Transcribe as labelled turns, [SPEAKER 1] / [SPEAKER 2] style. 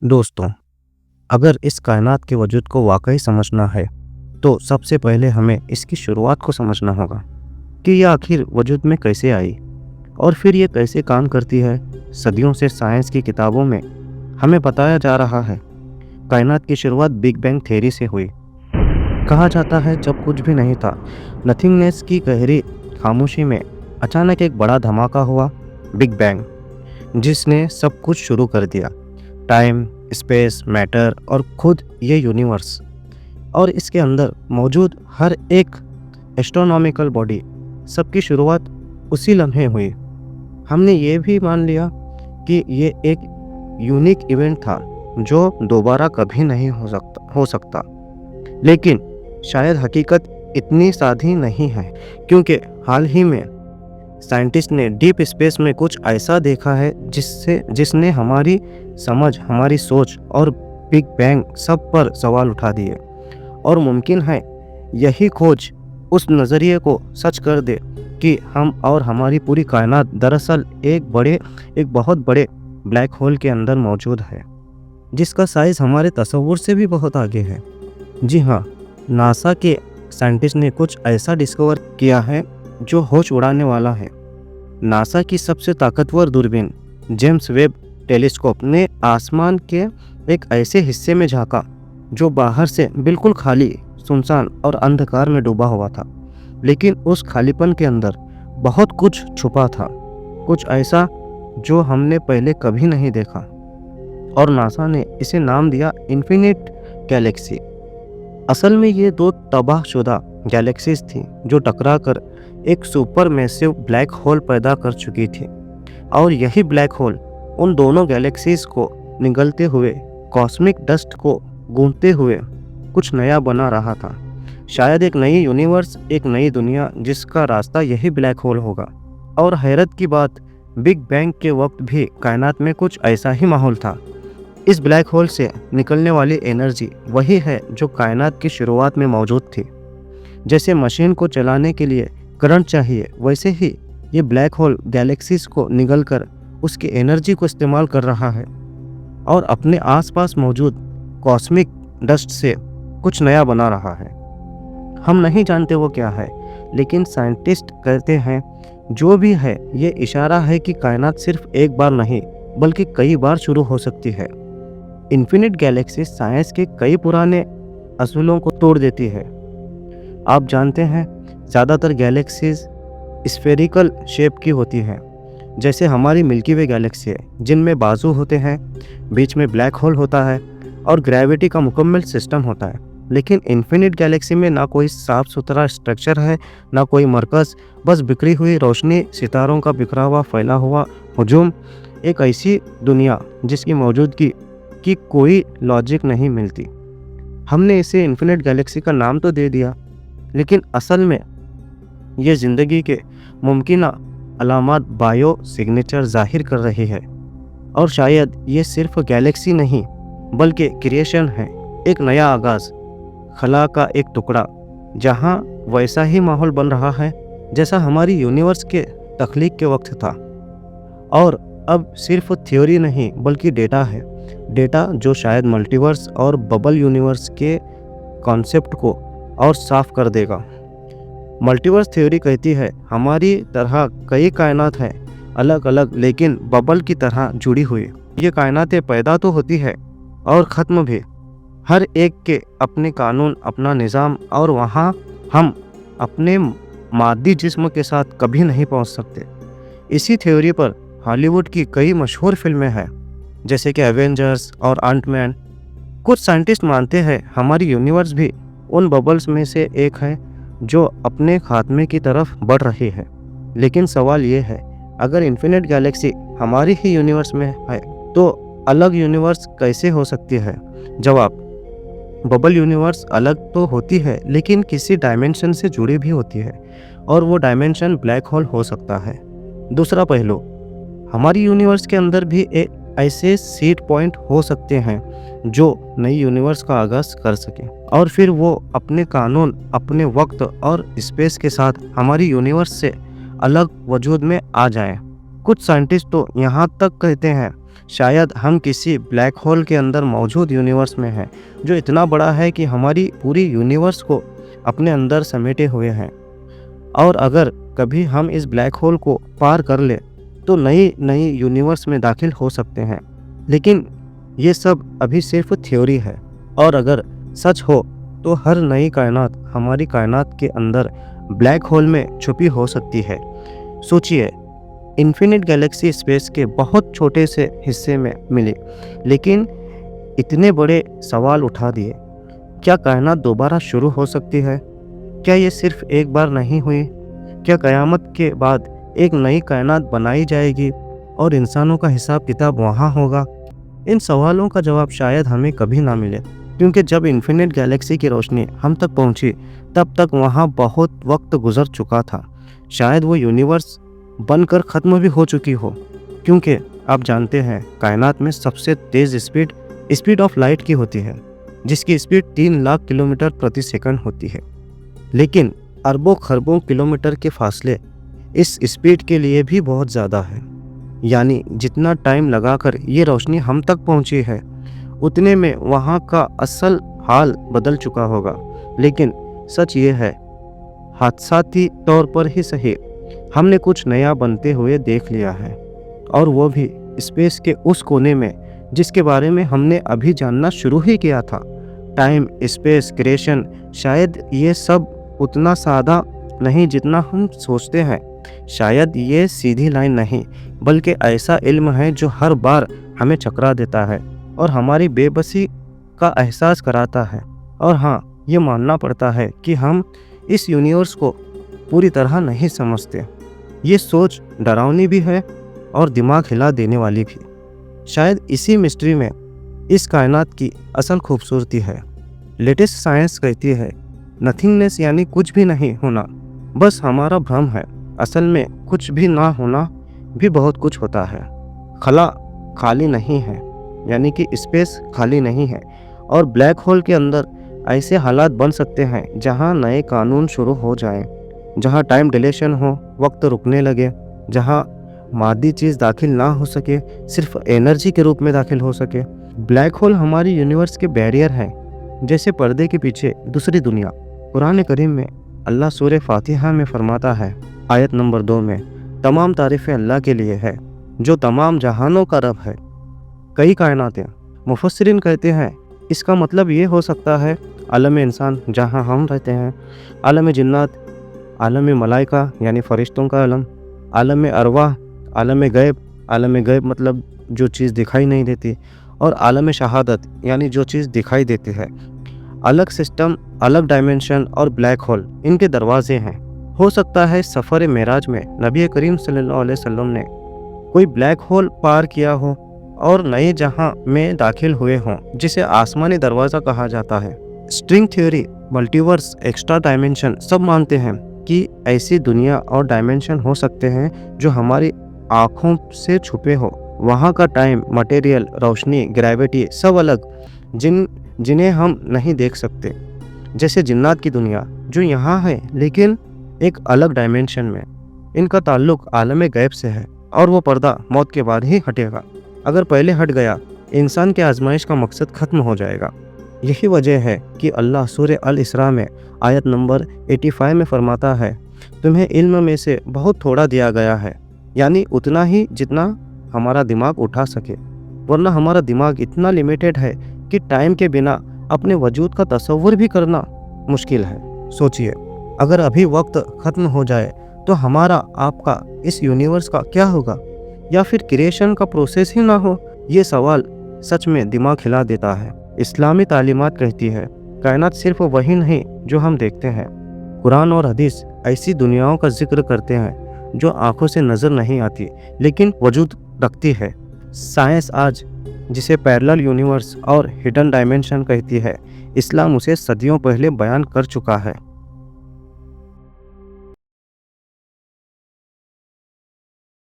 [SPEAKER 1] दोस्तों, अगर इस कायनात के वजूद को वाकई समझना है तो सबसे पहले हमें इसकी शुरुआत को समझना होगा कि यह आखिर वजूद में कैसे आई और फिर ये कैसे काम करती है। सदियों से साइंस की किताबों में हमें बताया जा रहा है कायनात की शुरुआत बिग बैंग थ्योरी से हुई। कहा जाता है जब कुछ भी नहीं था, नथिंगनेस की गहरी खामोशी में अचानक एक बड़ा धमाका हुआ, बिग बैंग, जिसने सब कुछ शुरू कर दिया। टाइम, स्पेस, मैटर और खुद ये यूनिवर्स और इसके अंदर मौजूद हर एक एस्ट्रोनॉमिकल बॉडी, सबकी शुरुआत उसी लम्हे हुई। हमने ये भी मान लिया कि ये एक यूनिक इवेंट था जो दोबारा कभी नहीं हो सकता। लेकिन शायद हकीकत इतनी सादी नहीं है, क्योंकि हाल ही में साइंटिस्ट ने डीप स्पेस में कुछ ऐसा देखा है जिसने हमारी समझ, हमारी सोच और बिग बैंग सब पर सवाल उठा दिए। और मुमकिन है यही खोज उस नज़रिए को सच कर दे कि हम और हमारी पूरी कायनात दरअसल एक बहुत बड़े ब्लैक होल के अंदर मौजूद है, जिसका साइज़ हमारे तसव्वुर से भी बहुत आगे है। जी हाँ, नासा के साइंटिस्ट ने कुछ ऐसा डिस्कवर किया है जो होश उड़ाने वाला है। नासा की सबसे ताकतवर दूरबीन जेम्स वेब टेलीस्कोप ने आसमान के एक ऐसे हिस्से में झांका जो बाहर से बिल्कुल खाली, सुनसान और अंधकार में डूबा हुआ था। लेकिन उस खालीपन के अंदर बहुत कुछ छुपा था, कुछ ऐसा जो हमने पहले कभी नहीं देखा। और नासा ने इसे नाम दिया इन्फिनिट गैलेक्सी। असल में ये दो तबाहशुदा गैलेक्सीज थी जो टकराकर एक सुपर मैसिव ब्लैक होल पैदा कर चुकी थी। और यही ब्लैक होल उन दोनों गैलेक्सीज को निगलते हुए, कॉस्मिक डस्ट को गूंथते हुए कुछ नया बना रहा था। शायद एक नई यूनिवर्स, एक नई दुनिया जिसका रास्ता यही ब्लैक होल होगा। और हैरत की बात, बिग बैंग के वक्त भी कायनात में कुछ ऐसा ही माहौल था। इस ब्लैक होल से निकलने वाली एनर्जी वही है जो कायनात की शुरुआत में मौजूद थी। जैसे मशीन को चलाने के लिए करंट चाहिए, वैसे ही ये ब्लैक होल गैलेक्सीज को निगलकर उसकी एनर्जी को इस्तेमाल कर रहा है और अपने आसपास मौजूद कॉस्मिक डस्ट से कुछ नया बना रहा है। हम नहीं जानते वो क्या है, लेकिन साइंटिस्ट कहते हैं जो भी है ये इशारा है कि कायनात सिर्फ एक बार नहीं बल्कि कई बार शुरू हो सकती है। इन्फिनिट गैलेक्सी साइंस के कई पुराने असूलों को तोड़ देती है। आप जानते हैं ज़्यादातर गैलेक्सीज स्फेरिकल शेप की होती हैं, जैसे हमारी मिल्की वे गैलेक्सी है, जिनमें बाजू होते हैं, बीच में ब्लैक होल होता है और ग्रेविटी का मुकम्मल सिस्टम होता है। लेकिन इन्फिनिट गैलेक्सी में ना कोई साफ सुथरा स्ट्रक्चर है, ना कोई मरकज़, बस बिखरी हुई रोशनी, सितारों का बिखरा हुआ फैला हुआ हुजूम, एक ऐसी दुनिया जिसकी मौजूदगी की कोई लॉजिक नहीं मिलती। हमने इसे इन्फिनिट गैलेक्सी का नाम तो दे दिया, लेकिन असल में ये ज़िंदगी के मुमकिन अलामात, बायो सिग्नेचर जाहिर कर रही है। और शायद ये सिर्फ गैलेक्सी नहीं बल्कि क्रिएशन है, एक नया आगाज़, खला का एक टुकड़ा, जहाँ वैसा ही माहौल बन रहा है जैसा हमारी यूनिवर्स के तख्लीक के वक्त था। और अब सिर्फ थ्योरी नहीं बल्कि डेटा है, डेटा जो शायद मल्टीवर्स और बबल यूनिवर्स के कॉन्सेप्ट को और साफ कर देगा। मल्टीवर्स थ्योरी कहती है हमारी तरह कई कायनात हैं, अलग अलग लेकिन बबल की तरह जुड़ी हुई। ये कायनातें पैदा तो होती है और ख़त्म भी, हर एक के अपने कानून, अपना निज़ाम, और वहाँ हम अपने मादी जिस्म के साथ कभी नहीं पहुँच सकते। इसी थ्योरी पर हॉलीवुड की कई मशहूर फिल्में हैं, जैसे कि एवेंजर्स और आंटमैन। कुछ साइंटिस्ट मानते हैं हमारी यूनिवर्स भी उन बबल्स में से एक है जो अपने खात्मे की तरफ बढ़ रही है। लेकिन सवाल ये है, अगर इन्फिनिट गैलेक्सी हमारी ही यूनिवर्स में है तो अलग यूनिवर्स कैसे हो सकती है? जवाब, बबल यूनिवर्स अलग तो होती है लेकिन किसी डायमेंशन से जुड़ी भी होती है, और वो डायमेंशन ब्लैक होल हो सकता है। दूसरा पहलू, हमारी यूनिवर्स के अंदर भी एक ऐसे सीड पॉइंट हो सकते हैं जो नई यूनिवर्स का आगाज़ कर सके, और फिर वो अपने कानून, अपने वक्त और स्पेस के साथ हमारी यूनिवर्स से अलग वजूद में आ जाएं। कुछ साइंटिस्ट तो यहाँ तक कहते हैं शायद हम किसी ब्लैक होल के अंदर मौजूद यूनिवर्स में हैं, जो इतना बड़ा है कि हमारी पूरी यूनिवर्स को अपने अंदर समेटे हुए हैं। और अगर कभी हम इस ब्लैक होल को पार कर ले तो नई नई यूनिवर्स में दाखिल हो सकते हैं। लेकिन ये सब अभी सिर्फ थ्योरी है, और अगर सच हो तो हर नई कायनात हमारी कायनात के अंदर ब्लैक होल में छुपी हो सकती है। सोचिए, इन्फिनिट गैलेक्सी स्पेस के बहुत छोटे से हिस्से में मिली, लेकिन इतने बड़े सवाल उठा दिए। क्या कायनात दोबारा शुरू हो सकती है? क्या ये सिर्फ एक बार नहीं हुई? क्या क़यामत के बाद एक नई कायनात बनाई जाएगी और इंसानों का हिसाब किताब वहाँ होगा? इन सवालों का जवाब शायद हमें कभी ना मिले, क्योंकि जब इन्फिनिट गैलेक्सी की रोशनी हम तक पहुँची तब तक वहाँ बहुत वक्त गुजर चुका था। शायद वो यूनिवर्स बनकर ख़त्म भी हो चुकी हो, क्योंकि आप जानते हैं कायनात में सबसे तेज़ स्पीड ऑफ लाइट की होती है, जिसकी स्पीड 3 लाख किलोमीटर प्रति सेकंड होती है। लेकिन अरबों खरबों किलोमीटर के फासले इस स्पीड के लिए भी बहुत ज़्यादा है। यानी जितना टाइम लगाकर ये रोशनी हम तक पहुंची है, उतने में वहाँ का असल हाल बदल चुका होगा। लेकिन सच ये है, हादसाती तौर पर ही सही, हमने कुछ नया बनते हुए देख लिया है, और वो भी स्पेस के उस कोने में जिसके बारे में हमने अभी जानना शुरू ही किया था। टाइम, स्पेस, क्रिएशन, शायद ये सब उतना सादा नहीं जितना हम सोचते हैं। शायद ये सीधी लाइन नहीं, बल्कि ऐसा इल्म है जो हर बार हमें चकरा देता है और हमारी बेबसी का एहसास कराता है। और हाँ, ये मानना पड़ता है कि हम इस यूनिवर्स को पूरी तरह नहीं समझते। ये सोच डरावनी भी है और दिमाग हिला देने वाली भी। शायद इसी मिस्ट्री में इस कायनात की असल खूबसूरती है। लेटेस्ट साइंस कहती है नथिंगनेस यानी कुछ भी नहीं होना, बस हमारा भ्रम है। असल में कुछ भी ना होना भी बहुत कुछ होता है। खला खाली नहीं है, यानी कि स्पेस खाली नहीं है, और ब्लैक होल के अंदर ऐसे हालात बन सकते हैं जहां नए कानून शुरू हो जाएं, जहां टाइम डिलेशन हो, वक्त रुकने लगे, जहां मादी चीज़ दाखिल ना हो सके, सिर्फ एनर्जी के रूप में दाखिल हो सके। ब्लैक होल हमारी यूनिवर्स के बैरियर हैं, जैसे पर्दे के पीछे दूसरी दुनिया। कुरान करीम में अल्लाह सूरह फातिहा में फरमाता है, आयत नंबर 2 में, तमाम तारीफ़ें अल्लाह के लिए है जो तमाम जहानों का रब है। कई कायनातें। मुफस्सिरीन कहते हैं इसका मतलब ये हो सकता है आलम इंसान जहाँ हम रहते हैं, आलम जिन्नात, आलम मलाइका यानी फ़रिश्तों का आलम, आलम अरवाह, आलम गैब मतलब जो चीज़ दिखाई नहीं देती, और आलम शहादत यानी जो चीज़ दिखाई देती है। अलग सिस्टम, अलग डायमेंशन और ब्लैक होल इनके दरवाजे हैं। हो सकता है सफ़र मेराज में नबी करीम सल्लल्लाहु अलैहि वसल्लम ने कोई ब्लैक होल पार किया हो और नए जहां में दाखिल हुए हों, जिसे आसमानी दरवाज़ा कहा जाता है। String theory, multiverse, extra dimension सब मानते हैं कि ऐसी दुनिया और डायमेंशन हो सकते हैं जो हमारी आँखों से छुपे हो। वहाँ का टाइम, मटेरियल, रोशनी, ग्रेविटी सब अलग, जिन्हें हम नहीं देख सकते। जैसे जिन्नात की दुनिया जो यहाँ है लेकिन एक अलग डायमेंशन में। इनका ताल्लुक आलम गैब से है और वो पर्दा मौत के बाद ही हटेगा। अगर पहले हट गया, इंसान के आजमाइश का मकसद ख़त्म हो जाएगा। यही वजह है कि अल्लाह सूरह अल इसरा में आयत नंबर 85 में फरमाता है, तुम्हें इल्म में से बहुत थोड़ा दिया गया है, यानी उतना ही जितना हमारा दिमाग उठा सके, वरना हमारा दिमाग इतना लिमिटेड है कि टाइम के बिना अपने वजूद का तसव्वुर भी करना मुश्किल है। सोचिए, अगर अभी वक्त ख़त्म हो जाए तो हमारा, आपका, इस यूनिवर्स का क्या होगा? या फिर क्रिएशन का प्रोसेस ही ना हो? ये सवाल सच में दिमाग हिला देता है। इस्लामी तालीमात कहती है कायनात सिर्फ वही नहीं जो हम देखते हैं। कुरान और हदीस ऐसी दुनियाओं का जिक्र करते हैं जो आंखों से नज़र नहीं आती लेकिन वजूद रखती है। साइंस आज जिसे पैरेलल यूनिवर्स और हिडन डायमेंशन कहती है, इस्लाम उसे सदियों पहले बयान कर चुका है।